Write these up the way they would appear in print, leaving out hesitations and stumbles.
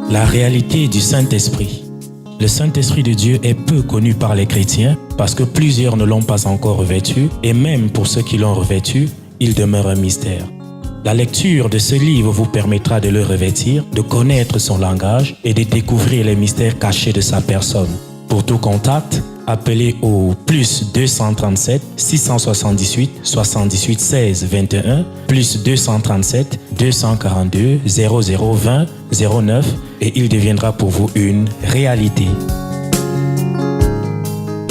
La réalité du Saint-Esprit. Le Saint-Esprit de Dieu est peu connu par les chrétiens parce que plusieurs ne l'ont pas encore revêtu et même pour ceux qui l'ont revêtu, il demeure un mystère. La lecture de ce livre vous permettra de le revêtir, de connaître son langage et de découvrir les mystères cachés de sa personne. Pour tout contact, appelez au plus 237 678 78 16 21 plus 237 242 0020 09 et il deviendra pour vous une réalité.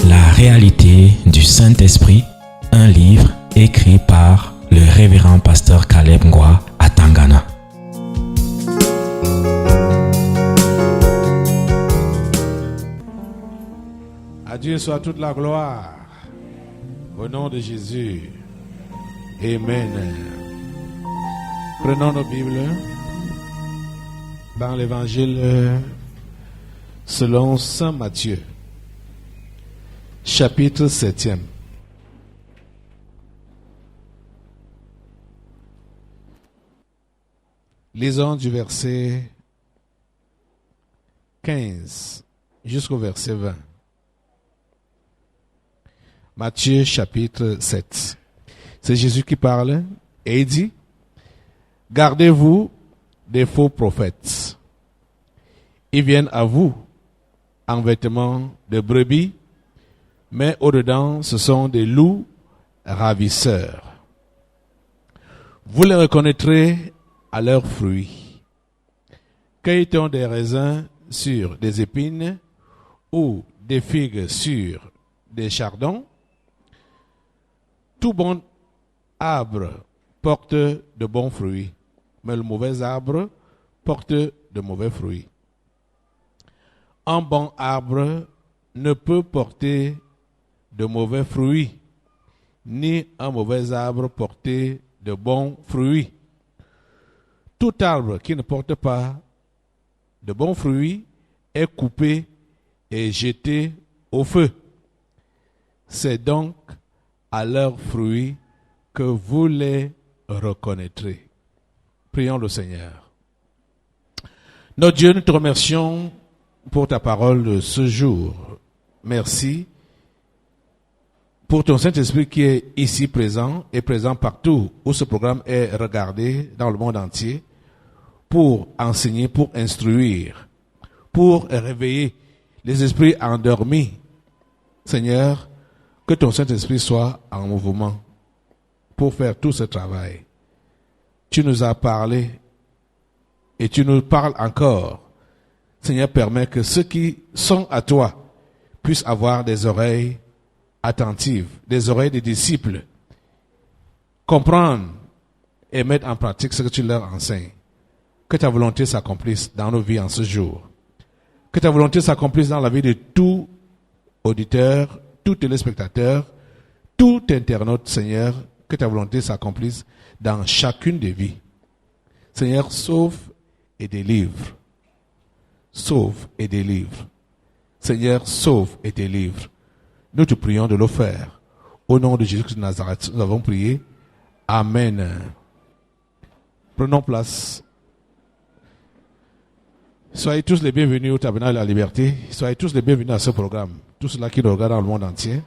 La réalité du Saint-Esprit, un livre écrit par le révérend pasteur Caleb Ngwa à Tangana. À Dieu soit toute la gloire. Au nom de Jésus. Amen. Prenons nos Bibles dans l'évangile selon saint Matthieu, chapitre 7. Lisons du verset 15 jusqu'au verset 20. Matthieu chapitre 7. C'est Jésus qui parle et il dit: gardez-vous des faux prophètes. Ils viennent à vous en vêtements de brebis, mais au-dedans ce sont des loups ravisseurs. Vous les reconnaîtrez à leurs fruits. Cueille-t-on des raisins sur des épines ou des figues sur des chardons? Tout bon arbre porte de bons fruits, mais le mauvais arbre porte de mauvais fruits. Un bon arbre ne peut porter de mauvais fruits, ni un mauvais arbre porter de bons fruits. Tout arbre qui ne porte pas de bons fruits est coupé et jeté au feu. C'est donc à leurs fruits que vous les reconnaîtrez. Prions le Seigneur. Notre Dieu, nous te remercions pour ta parole de ce jour. Merci pour ton Saint-Esprit qui est ici présent et présent partout où ce programme est regardé dans le monde entier pour enseigner, pour instruire, pour réveiller les esprits endormis. Seigneur, que ton Saint-Esprit soit en mouvement pour faire tout ce travail. Tu nous as parlé et tu nous parles encore. Seigneur, permets que ceux qui sont à toi puissent avoir des oreilles attentives, des oreilles de disciples, comprendre et mettre en pratique ce que tu leur enseignes. Que ta volonté s'accomplisse dans nos vies en ce jour. Que ta volonté s'accomplisse dans la vie de tout auditeur, tout téléspectateur, tout internaute, Seigneur, que ta volonté s'accomplisse dans chacune des vies. Seigneur, sauve et délivre. Sauve et délivre. Seigneur, sauve et délivre. Nous te prions de le faire. Au nom de Jésus de Nazareth, nous avons prié. Amen. Prenons place. Soyez tous les bienvenus au Tabernacle de la Liberté. Soyez tous les bienvenus à ce programme. Tous ceux-là qui nous regardent dans le monde entier.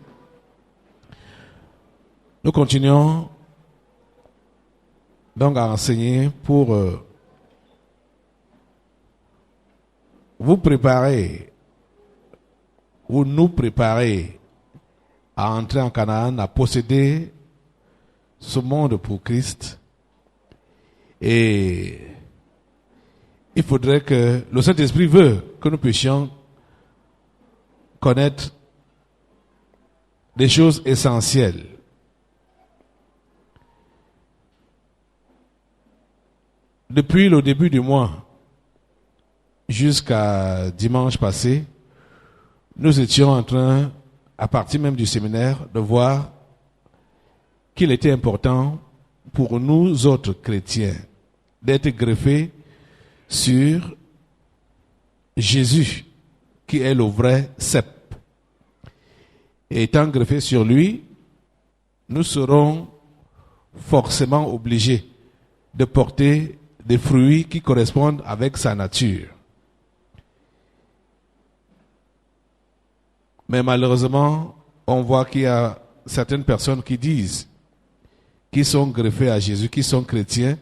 Nous continuons donc à enseigner pour vous préparer ou nous préparer à entrer en Canaan, à posséder ce monde pour Christ. Et il faudrait que le Saint-Esprit veut que nous puissions connaître des choses essentielles. Depuis le début du mois jusqu'à dimanche passé, nous étions en train, à partir même du séminaire, de voir qu'il était important pour nous autres chrétiens d'être greffés sur Jésus, qui est le vrai cep. Et étant greffés sur lui, nous serons forcément obligés de porter des fruits qui correspondent avec sa nature. Mais malheureusement, on voit qu'il y a certaines personnes qui disent qu'ils sont greffés à Jésus, qui sont chrétiens,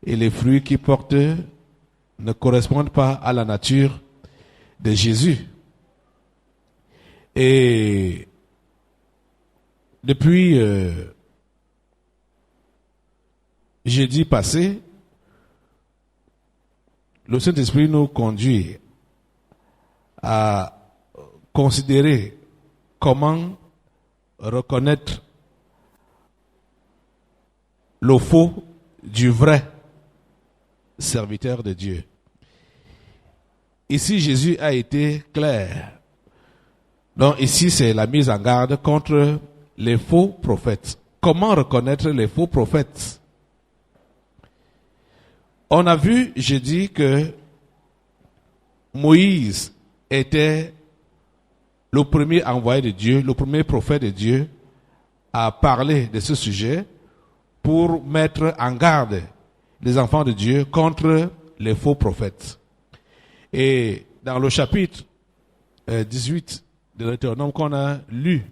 et les fruits qu'ils portent ne correspondent pas à la nature de Jésus. Et depuis jeudi passé, le Saint-Esprit nous conduit à considérer comment reconnaître le faux du vrai serviteur de Dieu. Ici, Jésus a été clair. Donc ici, c'est la mise en garde contre les faux prophètes. Comment reconnaître les faux prophètes? On a vu, je dis que Moïse était le premier envoyé de Dieu, le premier prophète de Dieu à parler de ce sujet pour mettre en garde les enfants de Dieu contre les faux prophètes. Et dans le chapitre 18 de Deutéronome qu'on a lu,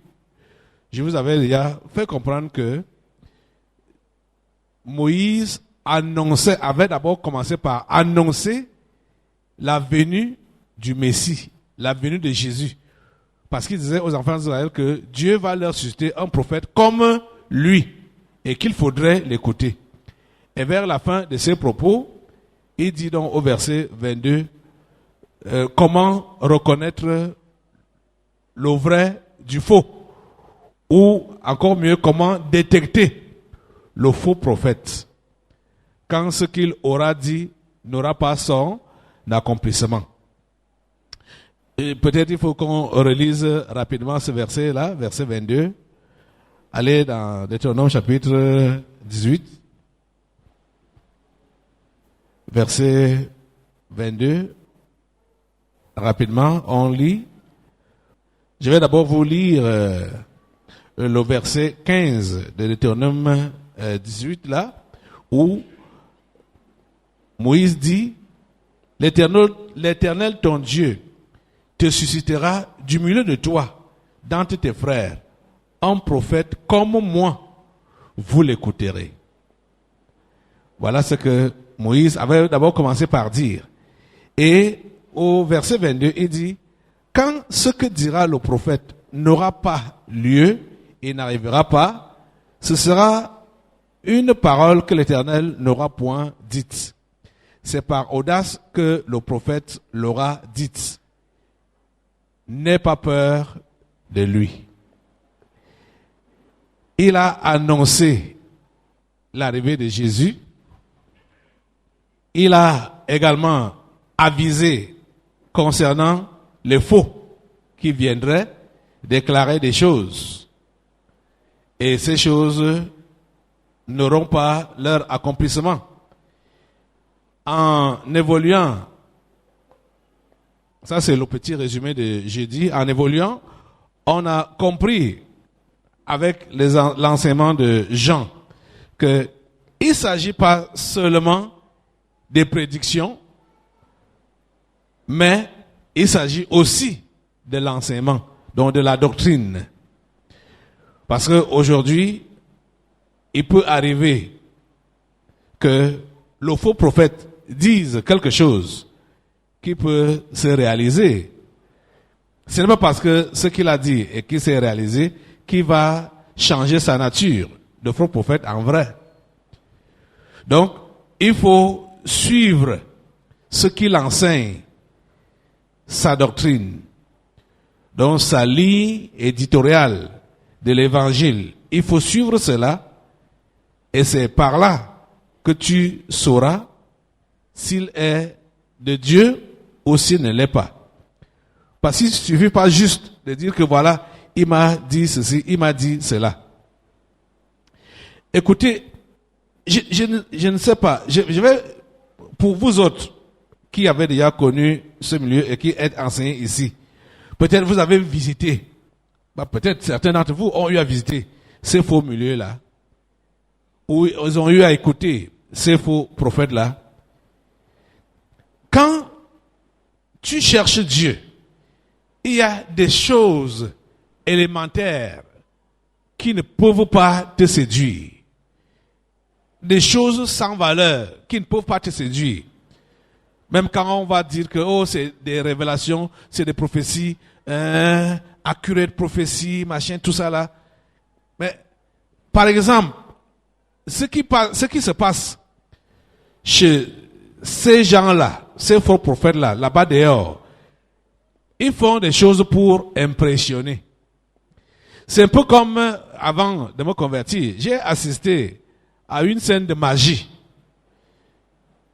je vous avais déjà fait comprendre que Moïse avait d'abord commencé par annoncer la venue du Messie, la venue de Jésus. Parce qu'il disait aux enfants d'Israël que Dieu va leur susciter un prophète comme lui et qu'il faudrait l'écouter. Et vers la fin de ses propos, il dit donc au verset 22 comment reconnaître le vrai du faux, ou encore mieux, comment détecter le faux prophète quand ce qu'il aura dit n'aura pas son accomplissement. Et peut-être il faut qu'on relise rapidement ce verset-là, verset 22. Allez dans Deutéronome chapitre 18, verset 22. Rapidement, on lit. Je vais d'abord vous lire le verset 15 de Deutéronome 18 là, où Moïse dit, l'Éternel ton Dieu te suscitera du milieu de toi, d'entre tes frères, un prophète comme moi, vous l'écouterez. Voilà ce que Moïse avait d'abord commencé par dire. Et au verset 22, il dit, quand ce que dira le prophète n'aura pas lieu et n'arrivera pas, ce sera une parole que l'Éternel n'aura point dite. C'est par audace que le prophète l'aura dite. N'aie pas peur de lui. Il a annoncé l'arrivée de Jésus. Il a également avisé concernant les faux qui viendraient déclarer des choses. Et ces choses n'auront pas leur accomplissement. En évoluant, ça c'est le petit résumé de jeudi, en évoluant, on a compris avec l'enseignement de Jean que il ne s'agit pas seulement des prédictions, mais il s'agit aussi de l'enseignement, donc de la doctrine. Parce qu'aujourd'hui, il peut arriver que le faux prophète dise quelque chose qui peut se réaliser. Ce n'est pas parce que ce qu'il a dit et qui s'est réalisé qu'il va changer sa nature de faux prophète en vrai. Donc, il faut suivre ce qu'il enseigne, sa doctrine, donc sa ligne éditoriale de l'évangile. Il faut suivre cela et c'est par là que tu sauras s'il est de Dieu ou s'il ne l'est pas. Parce qu'il ne suffit pas juste de dire que voilà, il m'a dit ceci, il m'a dit cela. Écoutez, je ne sais pas, je vais, pour vous autres qui avez déjà connu ce milieu et qui êtes enseignés ici, peut-être vous avez visité, peut-être certains d'entre vous ont eu à visiter ces faux milieux-là, où ils ont eu à écouter ces faux il y a des choses élémentaires qui ne peuvent pas te séduire. Des choses sans valeur qui ne peuvent pas te séduire. Même quand on va dire que c'est des révélations, c'est des prophéties, accurate prophéties, machin, tout ça là. Mais, par exemple, ce qui se passe chez ces gens-là, ces faux prophètes-là, là-bas dehors, ils font des choses pour impressionner. C'est un peu comme avant de me convertir. J'ai assisté à une scène de magie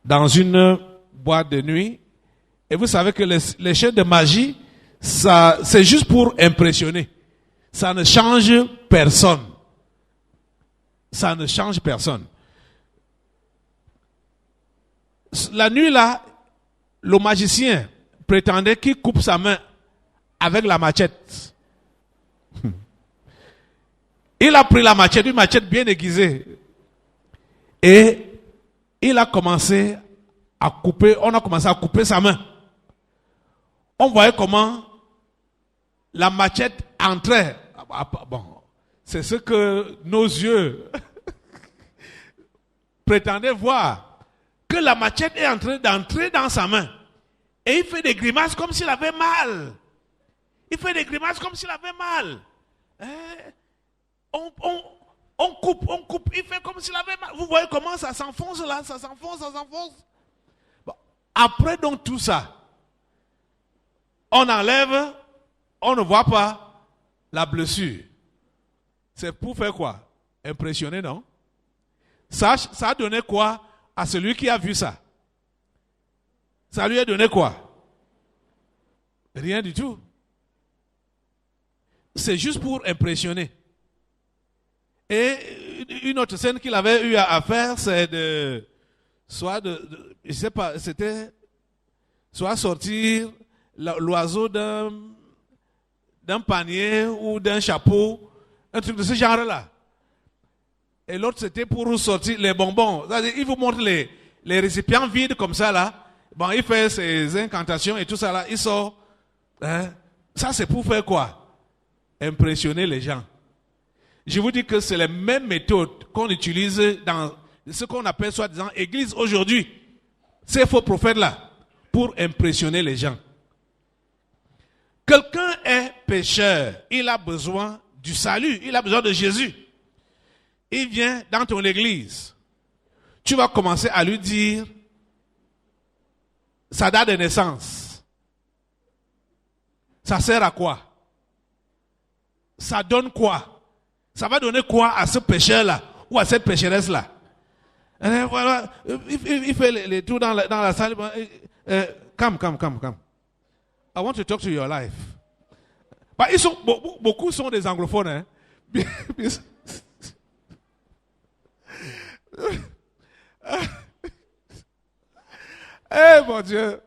dans une boîte de nuit. Et vous savez que les chaînes de magie, ça, c'est juste pour impressionner. Ça ne change personne. Ça ne change personne. La nuit là, le magicien prétendait qu'il coupe sa main avec la machette. Il a pris la machette, une machette bien aiguisée. Et il a commencé à couper, on a commencé à couper sa main. On voyait comment la machette entrait. Bon, c'est ce que nos yeux prétendaient voir. Que la machette est en train d'entrer dans sa main. Et il fait des grimaces comme s'il avait mal. Il fait des grimaces comme s'il avait mal. On coupe, il fait comme s'il avait mal. Vous voyez comment ça s'enfonce là, ça s'enfonce. Bon. Après donc tout ça, on enlève, on ne voit pas la blessure. C'est pour faire quoi? Impressionner, non? Ça a donné quoi à celui qui a vu ça? Ça lui a donné quoi? Rien du tout. C'est juste pour impressionner. Et une autre scène qu'il avait eu à faire, c'est je sais pas, c'était soit sortir l'oiseau d'un panier ou d'un chapeau, un truc de ce genre-là. Et l'autre, c'était pour sortir les bonbons. C'est-à-dire, il vous montre les récipients vides comme ça, là. Bon, il fait ses incantations et tout ça, là. Il sort. Ça, c'est pour faire quoi? Impressionner les gens. Je vous dis que c'est les mêmes méthodes qu'on utilise dans ce qu'on appelle soi-disant église aujourd'hui. Ces faux prophètes-là, pour impressionner les gens. Quelqu'un est pécheur, il a besoin du salut, il a besoin de Jésus. Il vient dans ton église. Tu vas commencer à lui dire sa date de naissance. Ça sert à quoi? Ça donne quoi? Ça va donner quoi à ce pécheur-là ou à cette pécheresse-là? Voilà, il fait les tours dans la salle. Come. I want to talk to your life. Bah, beaucoup sont des anglophones. Hein? Mon Dieu.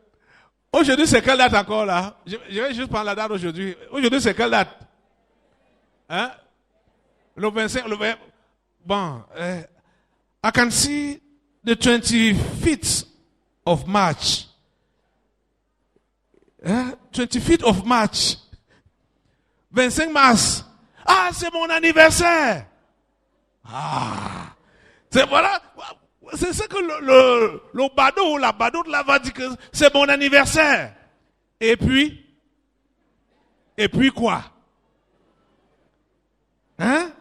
Aujourd'hui, c'est quelle date encore là? Je vais juste prendre la date aujourd'hui. Aujourd'hui, c'est quelle date? Hein? Le 25, bon, I can see the 25th of March. 25th of March. 25 mars. Ah, c'est mon anniversaire. Ah. C'est voilà. C'est ce que le badaud ou la badaude là va dire que c'est mon anniversaire. Et puis quoi? Hein?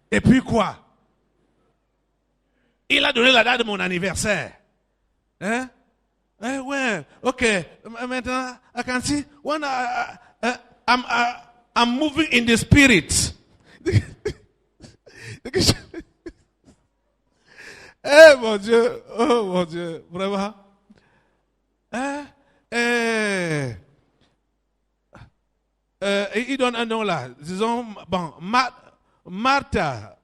Et puis quoi? Il a donné la date de mon anniversaire. Hein? Ouais, ok. Maintenant, I can see when I'm moving in the spirit. Mon Dieu, oh mon Dieu, vraiment. Il donne un nom là. Disons, bon, Martha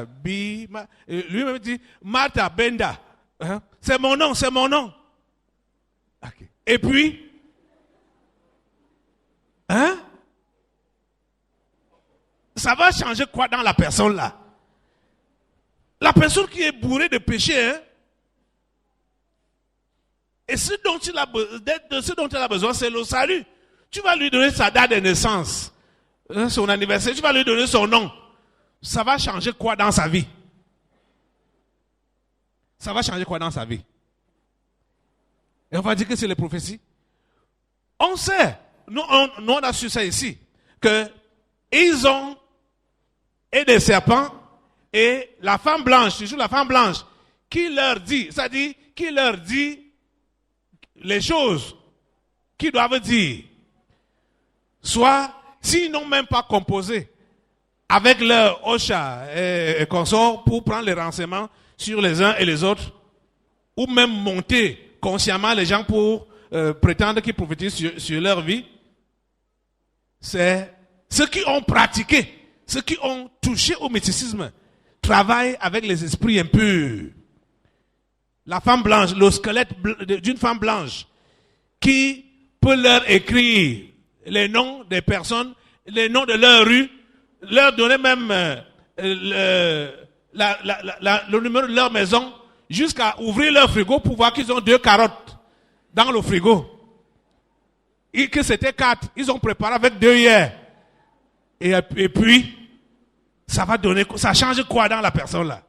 B. Lui-même dit Martha Benda. Hein? C'est mon nom. Okay. Et puis, hein? Ça va changer quoi dans la personne là? La personne qui est bourrée de péché, hein? Et ce dont il a besoin, c'est le salut. Tu vas lui donner sa date de naissance, son anniversaire, tu vas lui donner son nom. Ça va changer quoi dans sa vie? Ça va changer quoi dans sa vie? Et on va dire que c'est les prophéties. On sait, nous on a su ça ici, que ils ont et des serpents et la femme blanche, toujours la femme blanche, qui leur dit, c'est-à-dire qui leur dit les choses qu'ils doivent dire. Soit, s'ils n'ont même pas composé avec leur Ocha et consorts pour prendre les renseignements sur les uns et les autres, ou même monter consciemment les gens pour prétendre qu'ils prophétisent sur leur vie, c'est ceux qui ont pratiqué, ceux qui ont touché au mysticisme, travaillent avec les esprits impurs. La femme blanche, le squelette d'une femme blanche, qui peut leur écrire les noms des personnes, les noms de leur rue, leur donner même le numéro de leur maison, jusqu'à ouvrir leur frigo pour voir qu'ils ont 2 carottes dans le frigo. Et que c'était 4. Ils ont préparé avec 2 hier. Et puis, ça va donner, ça change quoi dans la personne là?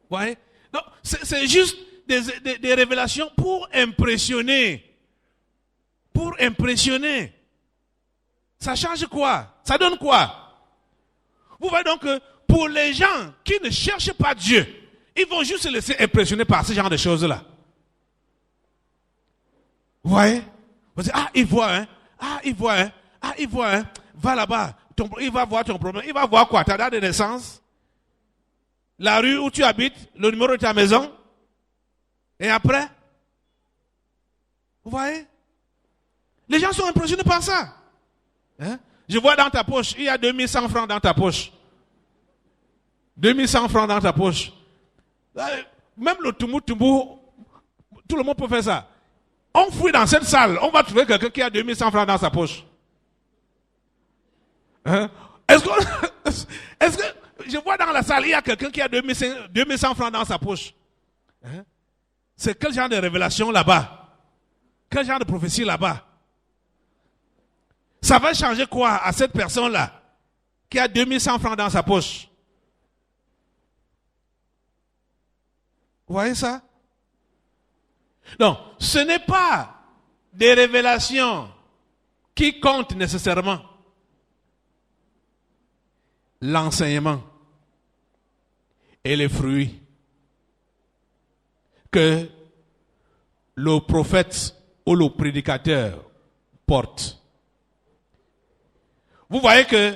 Vous voyez? Donc, c'est juste des révélations pour impressionner. Pour impressionner. Ça change quoi? Ça donne quoi? Vous voyez donc que pour les gens qui ne cherchent pas Dieu, ils vont juste se laisser impressionner par ce genre de choses-là. Vous voyez? Vous dites, ah, il voit, hein? Ah, il voit, hein? Ah, il voit, hein? Va là-bas. Il va voir ton problème. Il va voir quoi? Ta date de naissance? La rue où tu habites? Le numéro de ta maison? Et après? Vous voyez? Les gens sont impressionnés par ça. Hein? Je vois dans ta poche, il y a 2100 francs dans ta poche. 2100 francs dans ta poche. Même le tumbou, tout le monde peut faire ça. On fouille dans cette salle, on va trouver quelqu'un qui a 2100 francs dans sa poche. Hein? Est-ce que je vois dans la salle, il y a quelqu'un qui a 2100 francs dans sa poche? Hein? C'est quel genre de révélation là-bas? Quel genre de prophétie là-bas? Ça va changer quoi à cette personne-là qui a 2100 francs dans sa poche? Vous voyez ça? Donc, ce n'est pas des révélations qui comptent nécessairement. L'enseignement et les fruits que le prophète ou le prédicateur porte. Vous voyez que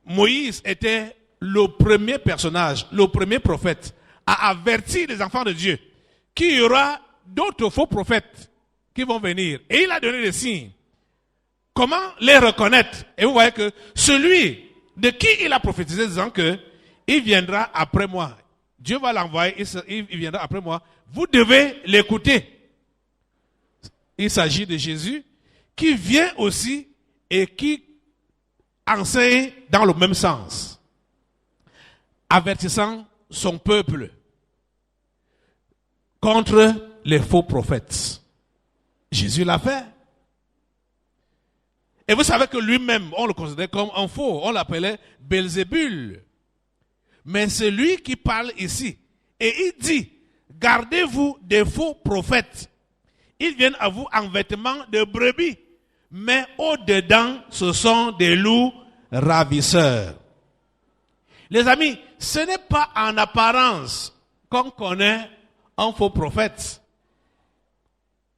Moïse était le premier personnage, le premier prophète à avertir les enfants de Dieu qu'il y aura d'autres faux prophètes qui vont venir. Et il a donné des signes. Comment les reconnaître? Et vous voyez que celui de qui il a prophétisé disant que il viendra après moi. Dieu va l'envoyer, il viendra après moi. Vous devez l'écouter. Il s'agit de Jésus qui vient aussi et qui enseigne dans le même sens, avertissant son peuple contre les faux prophètes. Jésus l'a fait. Et vous savez que lui-même, on le considérait comme un faux, on l'appelait Belzébul. Mais c'est lui qui parle ici. Et il dit, gardez-vous des faux prophètes. Ils viennent à vous en vêtements de brebis, mais au-dedans, ce sont des loups ravisseurs. Les amis, ce n'est pas en apparence qu'on connaît un faux prophète.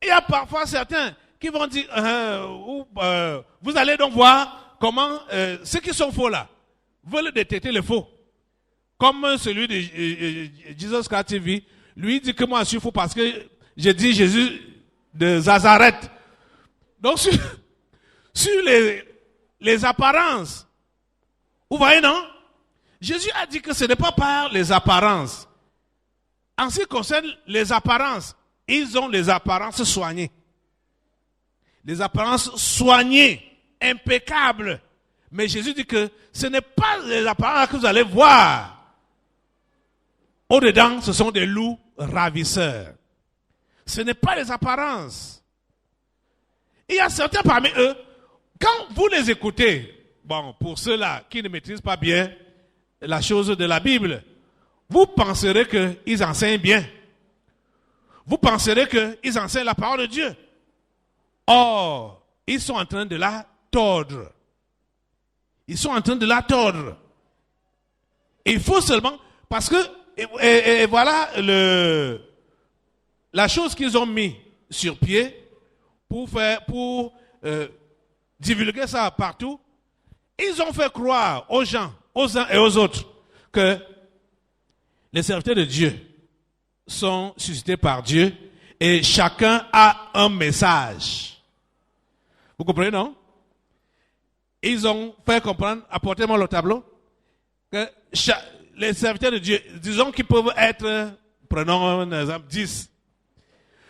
Il y a parfois certains qui vont dire, vous allez donc voir comment ceux qui sont faux là veulent détecter les faux. Comme celui de Jesus Christ TV, lui dit que moi je suis faux parce que j'ai dit Jésus de Nazareth. Donc sur les apparences, vous voyez non? Jésus a dit que ce n'est pas par les apparences. En ce qui concerne les apparences, ils ont les apparences soignées. Les apparences soignées, impeccables. Mais Jésus dit que ce n'est pas les apparences que vous allez voir. Au-dedans, ce sont des loups ravisseurs. Ce n'est pas les apparences. Il y a certains parmi eux, quand vous les écoutez, bon, pour ceux-là qui ne maîtrisent pas bien la chose de la Bible, vous penserez qu'ils enseignent bien. Vous penserez qu'ils enseignent la parole de Dieu. Or, ils sont en train de la tordre. Ils sont en train de la tordre. Il faut seulement, parce que, et voilà la chose qu'ils ont mis sur pied pour divulguer ça partout. Ils ont fait croire aux gens, aux uns et aux autres, que les serviteurs de Dieu sont suscités par Dieu et chacun a un message. Vous comprenez, non? Ils ont fait comprendre, apportez-moi le tableau, que les serviteurs de Dieu, disons qu'ils peuvent être, prenons un exemple, 10.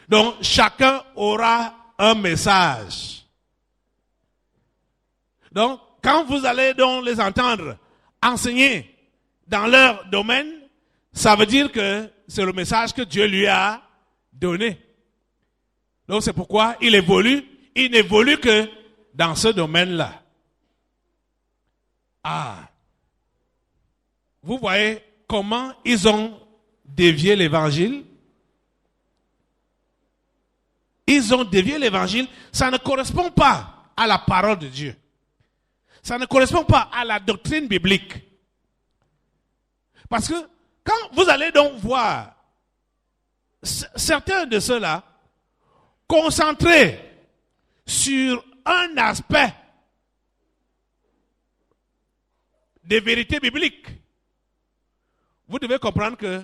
Donc, chacun aura un message. Donc, quand vous allez donc les entendre enseigner dans leur domaine, ça veut dire que c'est le message que Dieu lui a donné. Donc, c'est pourquoi il n'évolue que dans ce domaine-là. Ah! Vous voyez comment ils ont dévié l'évangile? Ils ont dévié l'évangile. Ça ne correspond pas à la parole de Dieu. Ça ne correspond pas à la doctrine biblique. Parce que quand vous allez donc voir certains de ceux-là concentrés sur un aspect des vérités bibliques, vous devez comprendre que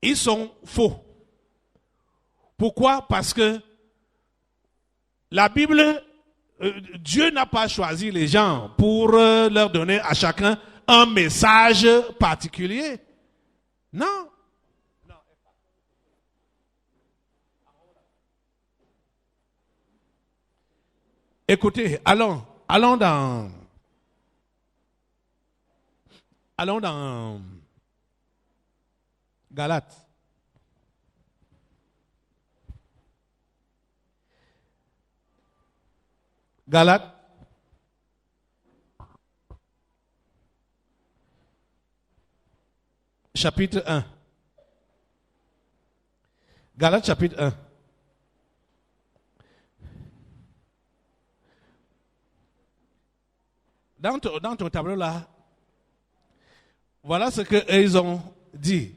ils sont faux. Pourquoi? Parce que la Bible, Dieu n'a pas choisi les gens pour leur donner à chacun un message particulier. Non. Écoutez, allons dans Galates. Galates. Chapitre 1. Galates chapitre 1. Dans ton tableau là, voilà ce qu'ils ont dit.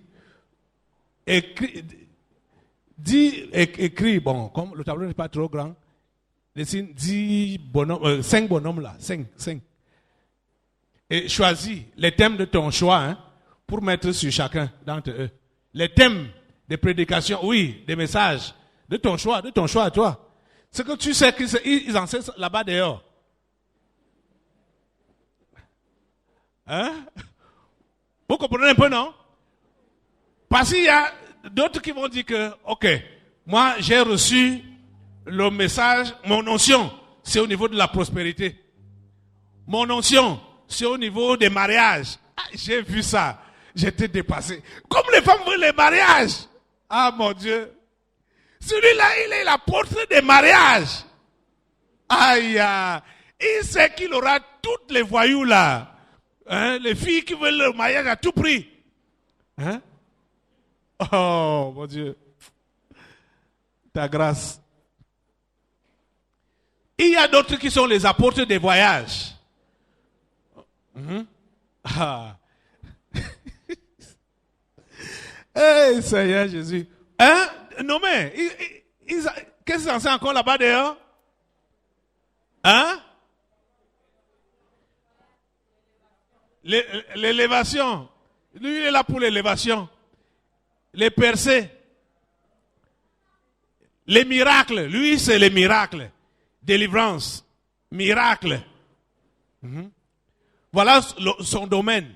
Écrit, bon, comme le tableau n'est pas trop grand, dessine 5 bonhommes là, 5. Et choisis les thèmes de ton choix, hein, pour mettre sur chacun d'entre eux. Les thèmes des prédications, oui, des messages, de ton choix à toi. Ce que tu sais qu'ils enseignent là-bas dehors. Hein? Vous comprenez un peu, non? Parce qu'il y a d'autres qui vont dire que, ok, moi j'ai reçu le message, mon onction, c'est au niveau de la prospérité. Mon onction, c'est au niveau des mariages. Ah, j'ai vu ça, j'étais dépassé. Comme les femmes veulent les mariages. Ah mon Dieu. Celui-là, il est l'apôtre des mariages. Aïe, il sait qu'il aura toutes les voyous là. Hein, les filles qui veulent le mariage à tout prix. Hein? Oh, mon Dieu. Ta grâce. Il y a d'autres qui sont les apôtres des voyages. Ah. Hey, Seigneur Jésus. Hein? Non mais, qu'est-ce qu'ils enseignent encore là-bas dehors? Hein? L'élévation. Lui, il est là pour l'élévation. Les percées. Les miracles. Lui, c'est les miracles. Délivrance. Miracle. Voilà son domaine.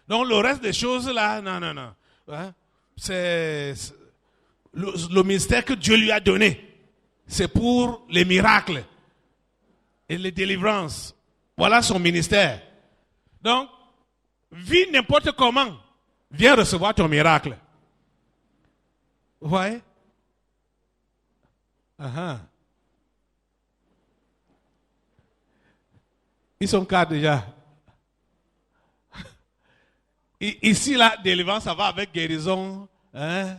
Donc, le reste des choses là, non. Hein? C'est le ministère que Dieu lui a donné. C'est pour les miracles et les délivrances. Voilà son ministère. Donc, vis n'importe comment, viens recevoir ton miracle. Vous voyez? Ils sont 4 déjà. Ici, la délivrance, ça va avec guérison, hein,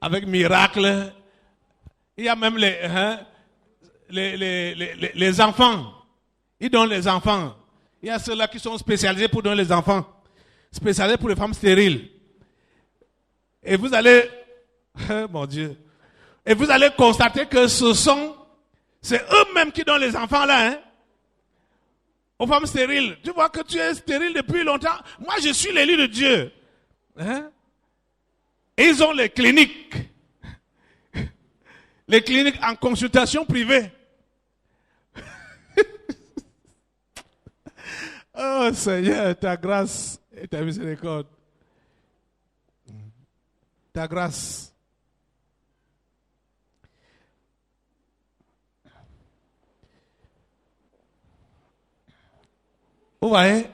avec miracle. Il y a même les enfants. Ils donnent les enfants. Il y a ceux-là qui sont spécialisés pour donner les enfants. Spécialisés pour les femmes stériles. Et vous allez, mon Dieu, et vous allez constater que c'est eux-mêmes qui donnent les enfants là, hein. Aux femmes stériles. Tu vois que tu es stérile depuis longtemps. Moi, je suis l'élu de Dieu. Hein? Et ils ont les cliniques. Les cliniques en consultation privée. Oh Seigneur, ta grâce et ta miséricorde. Ta grâce. Vous voyez,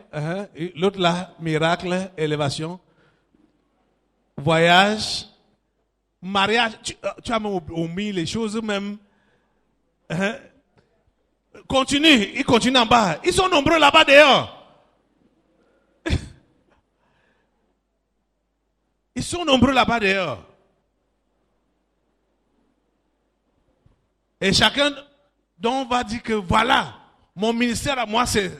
l'autre là, miracle, élévation, voyage, mariage, tu as même omis les choses même. Continue, ils continuent en bas. Ils sont nombreux là-bas dehors. Ils sont nombreux là-bas dehors. Et chacun dont va dire que voilà, mon ministère à moi c'est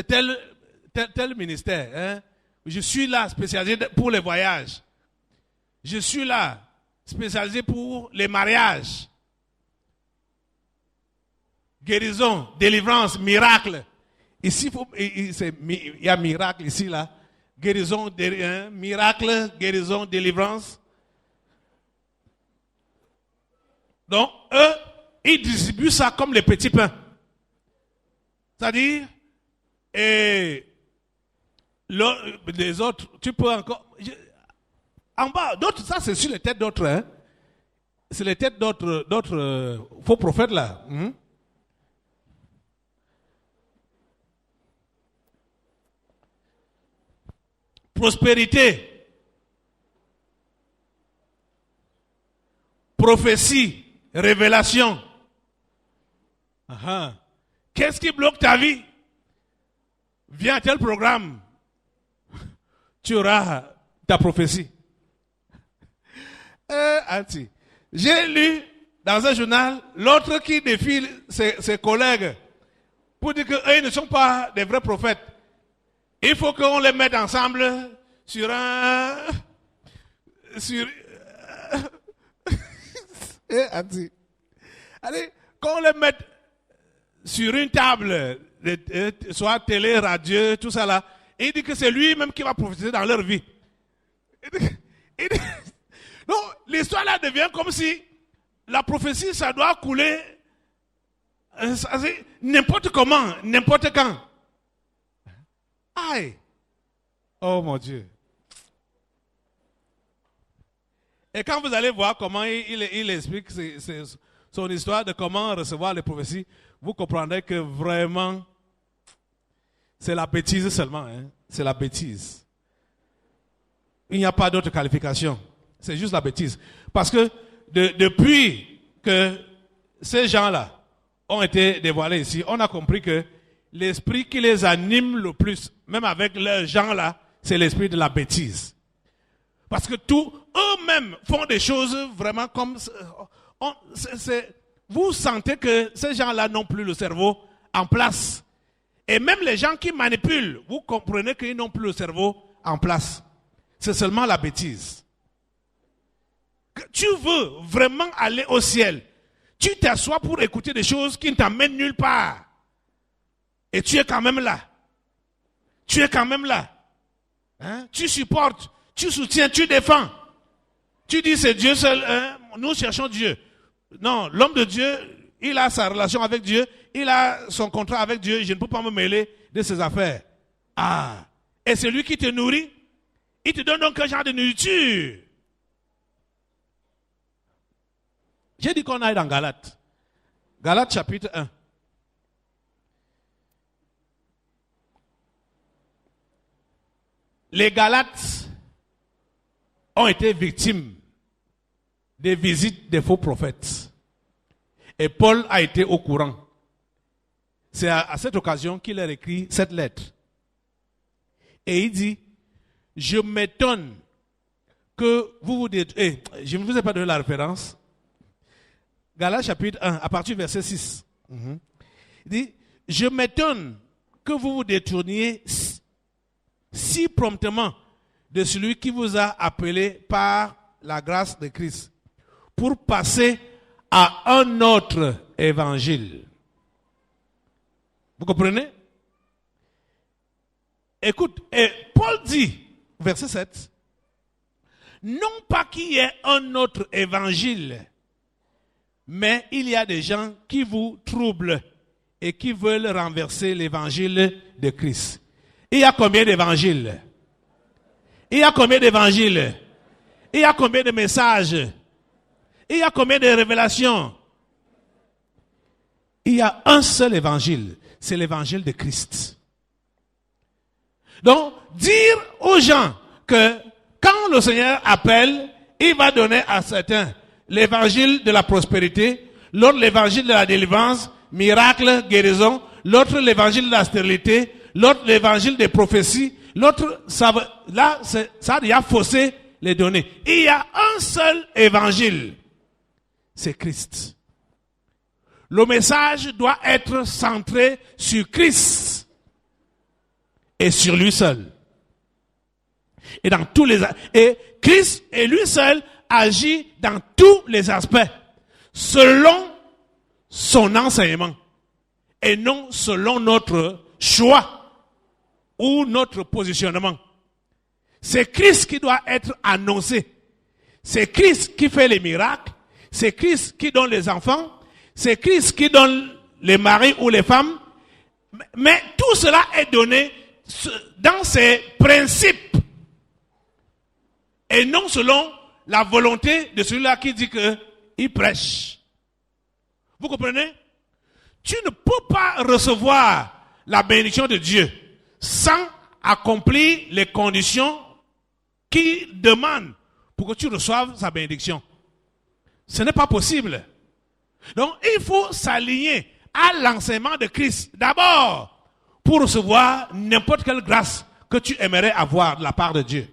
tel ministère. Hein? Je suis là spécialisé pour les voyages. Je suis là spécialisé pour les mariages. Guérison, délivrance, miracle. Ici, il y a miracle ici, là. Guérison, miracle, guérison, délivrance. Donc, eux, ils distribuent ça comme les petits pains. C'est-à-dire, et les autres, tu peux encore... En bas, d'autres, ça c'est sur les têtes d'autres. Hein? C'est les têtes d'autres faux prophètes là. Prospérité. Prophétie. Révélation. Qu'est-ce qui bloque ta vie? Viens à tel programme. Tu auras ta prophétie. J'ai lu dans un journal l'autre qui défie ses collègues pour dire qu'eux ne sont pas des vrais prophètes. Il faut qu'on les mette ensemble sur un... Allez, qu'on les mette sur une table, soit télé, radio, tout ça là. Et il dit que c'est lui-même qui va prophétiser dans leur vie. Non, l'histoire là devient comme si la prophétie, ça doit couler n'importe comment, n'importe quand. Aïe! Oh mon Dieu! Et quand vous allez voir comment il explique son histoire de comment recevoir les prophéties, vous comprendrez que vraiment, c'est la bêtise seulement. Hein? C'est la bêtise. Il n'y a pas d'autre qualification. C'est juste la bêtise. Parce que depuis que ces gens-là ont été dévoilés ici, on a compris que l'esprit qui les anime le plus, même avec leurs gens-là, c'est l'esprit de la bêtise. Parce que eux-mêmes font des choses vraiment comme... vous sentez que ces gens-là n'ont plus le cerveau en place. Et même les gens qui manipulent, vous comprenez qu'ils n'ont plus le cerveau en place. C'est seulement la bêtise. Que tu veux vraiment aller au ciel. Tu t'assois pour écouter des choses qui ne t'amènent nulle part. Et tu es quand même là. Tu es quand même là. Hein? Tu supportes, tu soutiens, tu défends. Tu dis c'est Dieu seul, hein? Nous cherchons Dieu. Non, l'homme de Dieu, il a sa relation avec Dieu, il a son contrat avec Dieu, je ne peux pas me mêler de ses affaires. Ah, et c'est lui qui te nourrit. Il te donne donc un genre de nourriture. J'ai dit qu'on aille dans Galates. Galates chapitre 1. Les Galates ont été victimes des visites des faux prophètes. Et Paul a été au courant. C'est à cette occasion qu'il a écrit cette lettre. Et il dit, je m'étonne que vous vous dites, je ne vous ai pas donné la référence. Galates chapitre 1, à partir du verset 6. Il dit, je m'étonne que vous vous détourniez si promptement de celui qui vous a appelé par la grâce de Christ pour passer à un autre évangile. Vous comprenez? Écoute, et Paul dit, verset 7, non pas qu'il y ait un autre évangile, mais il y a des gens qui vous troublent et qui veulent renverser l'évangile de Christ. Il y a combien d'évangiles? Il y a combien d'évangiles? Il y a combien de messages? Il y a combien de révélations? Il y a un seul évangile, c'est l'évangile de Christ. Donc, dire aux gens que quand le Seigneur appelle, il va donner à certains l'évangile de la prospérité, l'autre l'évangile de la délivrance, miracle, guérison, l'autre l'évangile de la stérilité, l'autre l'évangile des prophéties, l'autre, ça a déjà faussé les données. Il y a un seul évangile, c'est Christ. Le message doit être centré sur Christ et sur lui seul. Et Christ et lui seul agit dans tous les aspects selon son enseignement et non selon notre choix ou notre positionnement. C'est Christ qui doit être annoncé. C'est Christ qui fait les miracles. C'est Christ qui donne les enfants. C'est Christ qui donne les maris ou les femmes. Mais tout cela est donné dans ses principes et non selon la volonté de celui-là qui dit qu'il prêche. Vous comprenez? Tu ne peux pas recevoir la bénédiction de Dieu sans accomplir les conditions qu'il demande pour que tu reçoives sa bénédiction. Ce n'est pas possible. Donc, il faut s'aligner à l'enseignement de Christ d'abord pour recevoir n'importe quelle grâce que tu aimerais avoir de la part de Dieu.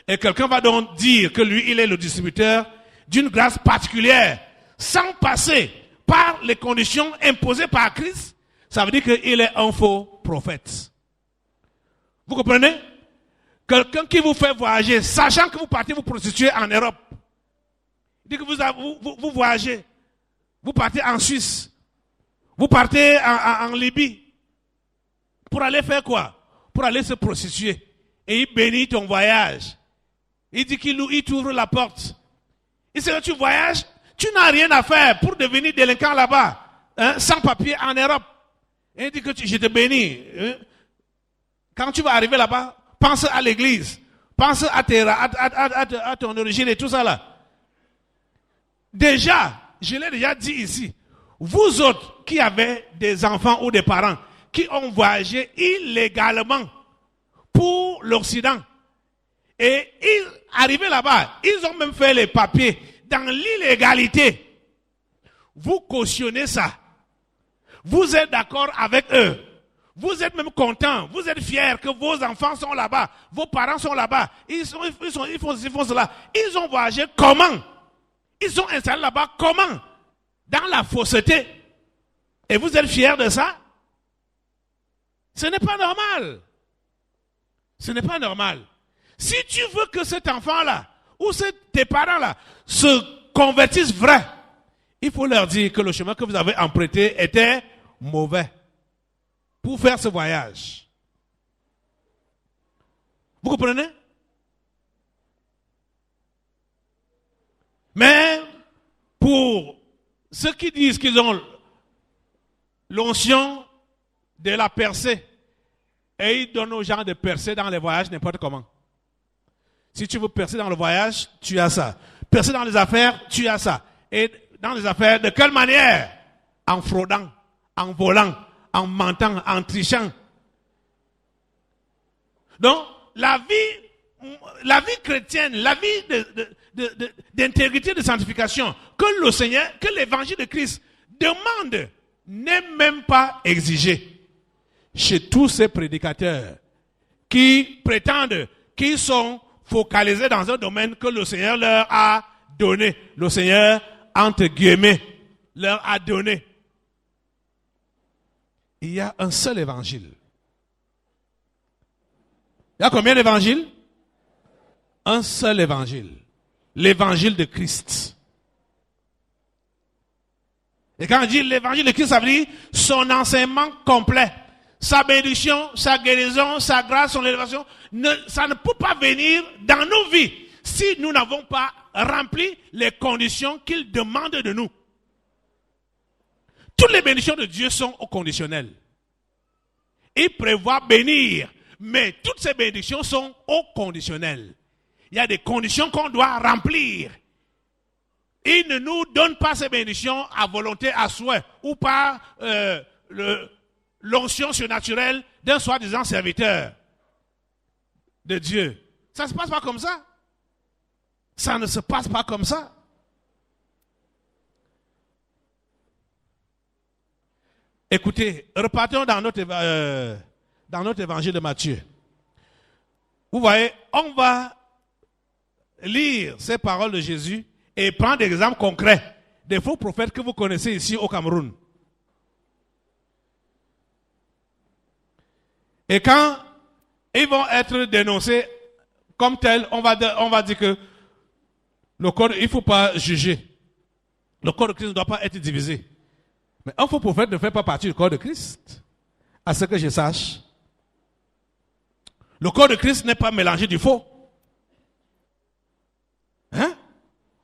Et quelqu'un va donc dire que lui, il est le distributeur d'une grâce particulière sans passer par les conditions imposées par Christ. Ça veut dire qu'il est un faux prophète. Vous comprenez? Quelqu'un qui vous fait voyager, sachant que vous partez vous prostituer en Europe. Il dit que vous voyagez. Vous partez en Suisse. Vous partez en Libye. Pour aller faire quoi? Pour aller se prostituer. Et il bénit ton voyage. Il dit qu'il t'ouvre la porte. Il sait que tu voyages, tu n'as rien à faire pour devenir délinquant là-bas, sans papier en Europe. Et il dit que je te bénis. Quand tu vas arriver là-bas, pense à l'église. Pense à ton origine et tout ça là. Déjà, je l'ai déjà dit ici, vous autres qui avez des enfants ou des parents qui ont voyagé illégalement pour l'Occident, et ils arrivaient là-bas, ils ont même fait les papiers dans l'illégalité. Vous cautionnez ça. Vous êtes d'accord avec eux. Vous êtes même content. Vous êtes fiers que vos enfants sont là-bas. Vos parents sont là-bas. Ils font cela. Ils ont voyagé comment? Ils sont installés là-bas comment? Dans la fausseté. Et vous êtes fiers de ça? Ce n'est pas normal. Ce n'est pas normal. Si tu veux que cet enfant-là, ou tes parents-là, se convertissent vrai, il faut leur dire que le chemin que vous avez emprunté était mauvais pour faire ce voyage. Vous comprenez? Mais pour ceux qui disent qu'ils ont l'onction de la percée, et ils donnent aux gens de percer dans les voyages n'importe comment. Si tu veux percer dans le voyage, tu as ça. Percer dans les affaires, tu as ça. Et dans les affaires, de quelle manière? En fraudant, en volant, en mentant, en trichant. Donc, la vie chrétienne, la vie d'intégrité, de sanctification, que le Seigneur, que l'évangile de Christ demande n'est même pas exigé chez tous ces prédicateurs qui prétendent qu'ils sont focalisés dans un domaine que le Seigneur leur a donné. Le Seigneur, entre guillemets, leur a donné. Il y a un seul évangile. Il y a combien d'évangiles? Un seul évangile. L'évangile de Christ. Et quand on dit l'évangile de Christ, ça veut dire son enseignement complet. Sa bénédiction, sa guérison, sa grâce, son élévation, ça ne peut pas venir dans nos vies si nous n'avons pas rempli les conditions qu'il demande de nous. Toutes les bénédictions de Dieu sont au conditionnel. Il prévoit bénir, mais toutes ces bénédictions sont au conditionnel. Il y a des conditions qu'on doit remplir. Il ne nous donne pas ces bénédictions à volonté, à souhait, ou par l'onction surnaturelle d'un soi-disant serviteur de Dieu. Ça ne se passe pas comme ça. Ça ne se passe pas comme ça. Écoutez, repartons dans notre évangile de Matthieu. Vous voyez, on va lire ces paroles de Jésus et prendre des exemples concrets des faux prophètes que vous connaissez ici au Cameroun. Et quand ils vont être dénoncés comme tels, on va dire que le corps, il ne faut pas juger. Le corps de Christ ne doit pas être divisé. Mais un faux prophète ne fait pas partie du corps de Christ, à ce que je sache. Le corps de Christ n'est pas mélangé du faux. Hein?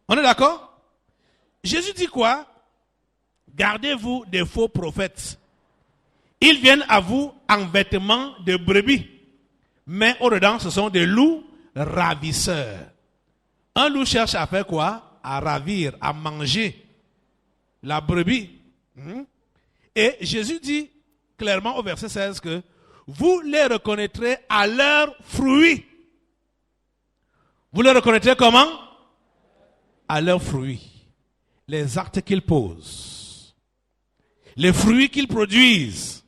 On est d'accord? Jésus dit quoi? Gardez-vous des faux prophètes. Ils viennent à vous en vêtements de brebis, mais au-dedans, ce sont des loups ravisseurs. Un loup cherche à faire quoi? À ravir, à manger la brebis. Et Jésus dit clairement au verset 16 que vous les reconnaîtrez à leurs fruits. Vous les reconnaîtrez comment? À leurs fruits. Les actes qu'ils posent. Les fruits qu'ils produisent.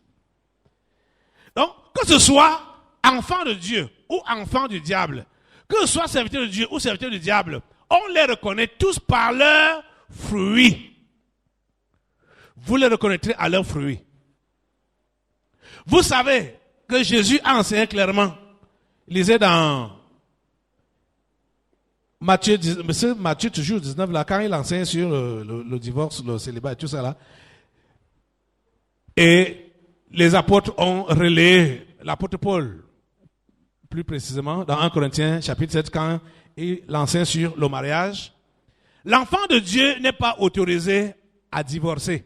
Donc, que ce soit enfant de Dieu ou enfant du diable, que ce soit serviteur de Dieu ou serviteur du diable, on les reconnaît tous par leurs fruits. Vous les reconnaîtrez à leurs fruits. Vous savez que Jésus a enseigné clairement. Lisez dans Matthieu toujours 19, là, quand il enseigne sur le divorce, le célibat et tout ça là. Et les apôtres ont relayé, l'apôtre Paul, plus précisément, dans 1 Corinthiens chapitre 7, quand il enseigne sur le mariage. L'enfant de Dieu n'est pas autorisé à divorcer.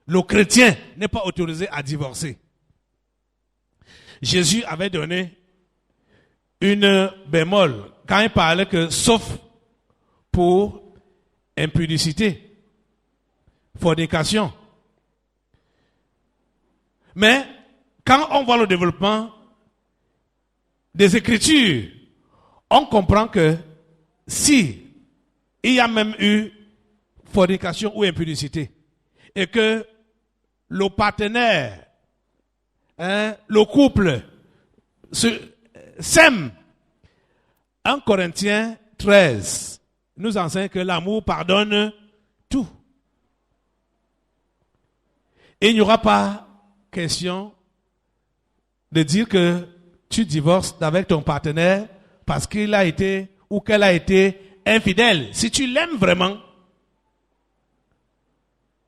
Le chrétien n'est pas autorisé à divorcer. Jésus avait donné une bémol quand il parlait que sauf pour impudicité, fornication. Mais quand on voit le développement des Écritures, on comprend que si il y a même eu fornication ou impudicité et que le partenaire, le couple s'aime, 1 Corinthiens 13 nous enseigne que l'amour pardonne tout. Et il n'y aura pas question de dire que tu divorces avec ton partenaire parce qu'il a été ou qu'elle a été infidèle. Si tu l'aimes vraiment,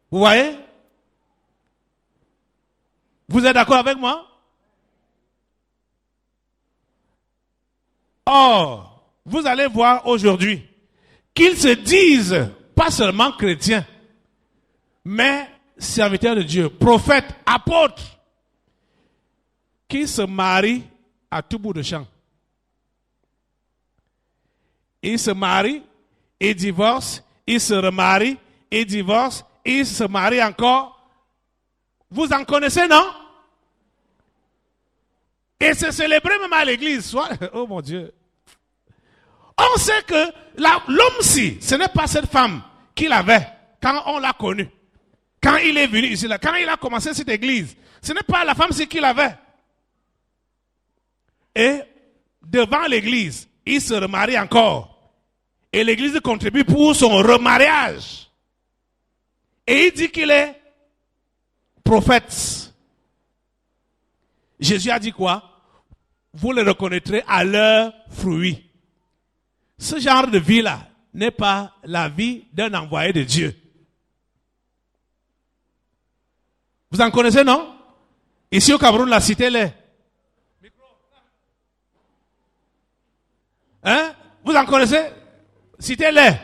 vous voyez? Vous êtes d'accord avec moi? Or, vous allez voir aujourd'hui qu'ils se disent pas seulement chrétiens, mais serviteurs de Dieu, prophètes, apôtres, qui se marient à tout bout de champ. Ils se marient, ils divorcent, ils se remarient, ils divorcent, ils se marient encore. Vous en connaissez, non? Et c'est célébré même à l'église. Oh mon Dieu. On sait que l'homme-ci, ce n'est pas cette femme qu'il avait quand on l'a connue. quand il est venu ici, là, quand il a commencé cette église, ce n'est pas la femme ce qu'il avait. Et devant l'église, il se remarie encore. Et l'église contribue pour son remariage. Et il dit qu'il est prophète. Jésus a dit quoi? Vous les reconnaîtrez à leurs fruits. Ce genre de vie-là n'est pas la vie d'un envoyé de Dieu. Vous en connaissez, non? Ici au Cameroun, la cité-les. Hein? Vous en connaissez? Citez-les.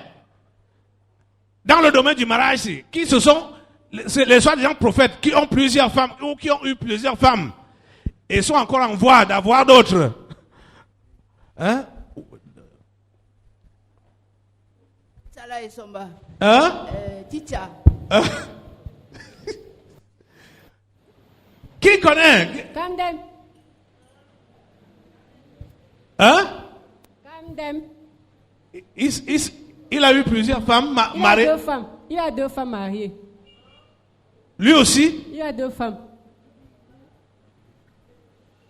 Dans le domaine du mariage, qui ce sont les soi-disant prophètes qui ont plusieurs femmes ou qui ont eu plusieurs femmes et sont encore en voie d'avoir d'autres. Hein? Hein? Qui connaît? Hein? Il a eu plusieurs femmes mariées. Il a deux femmes mariées. Lui aussi? Il a deux femmes.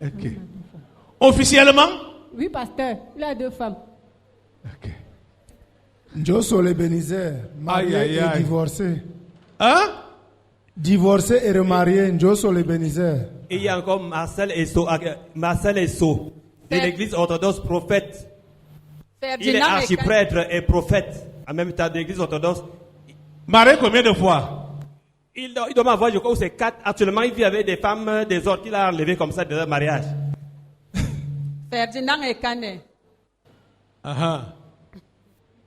Ok. Officiellement? Oui, pasteur. Il a deux femmes. Ok. Josso l'Ebenezer, marié et divorcé. Hein? Divorcé et remarié, Josso l'Ebenezer. Et il y a encore Marcel Esso de l'église orthodoxe prophète. Il est archiprêtre et prophète en même temps de l'église orthodoxe. Marié combien de fois? Il doit m'avoir, je crois, c'est 4. Actuellement, il vit avec des femmes des autres qu'il a enlevées comme ça de leur mariage. Ferdinand et Canet.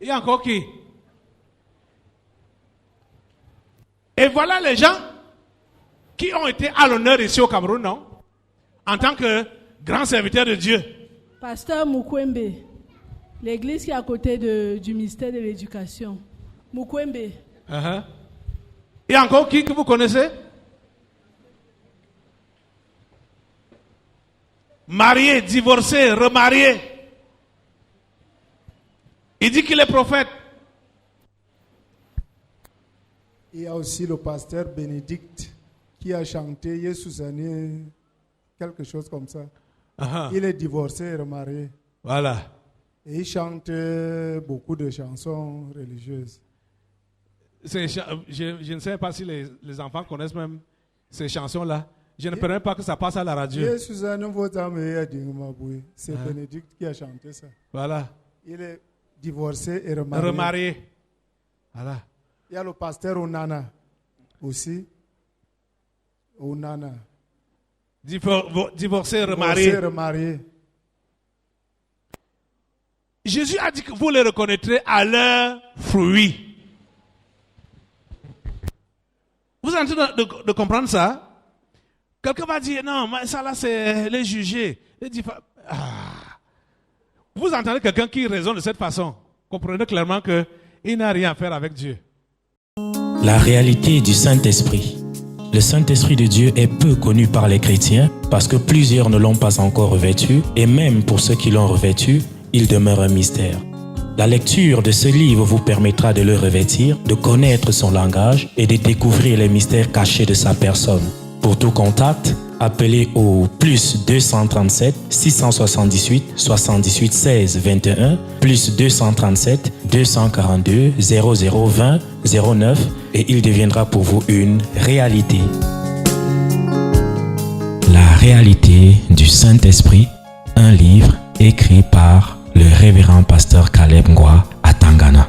Il y a encore qui? Et voilà les gens qui ont été à l'honneur ici au Cameroun, non? En tant que grands serviteurs de Dieu. Pasteur Mukwembe, l'église qui est à côté du ministère de l'Éducation. Mukwembe. Il y a encore qui que vous connaissez? Marié, divorcé, remarié. Il dit qu'il est prophète. Il y a aussi le pasteur Bénédicte qui a chanté Jésus année, quelque chose comme ça. Il est divorcé et remarié. Voilà. Et il chante beaucoup de chansons religieuses. Je ne sais pas si les enfants connaissent même ces chansons-là. Je ne permets pas que ça passe à la radio. C'est Bénédicte qui a chanté ça. Voilà. Il est divorcé et remarié. Voilà. Il y a le pasteur Onana aussi. Onana. Divorcé, remarié. Jésus a dit que vous les reconnaîtrez à leurs fruits. Vous êtes en train de comprendre ça? Quelqu'un va dire, non, mais ça là c'est les juger. Vous entendez quelqu'un qui raisonne de cette façon. Comprenez clairement qu'il n'a rien à faire avec Dieu. La réalité du Saint-Esprit. Le Saint-Esprit de Dieu est peu connu par les chrétiens parce que plusieurs ne l'ont pas encore revêtu et même pour ceux qui l'ont revêtu, il demeure un mystère. La lecture de ce livre vous permettra de le revêtir, de connaître son langage et de découvrir les mystères cachés de sa personne. Pour tout contact, appelez au plus 237 678 78 16 21 plus 237 242 0020 09 et il deviendra pour vous une réalité. La réalité du Saint-Esprit, un livre écrit par le révérend pasteur Caleb Ngwa à Tangana.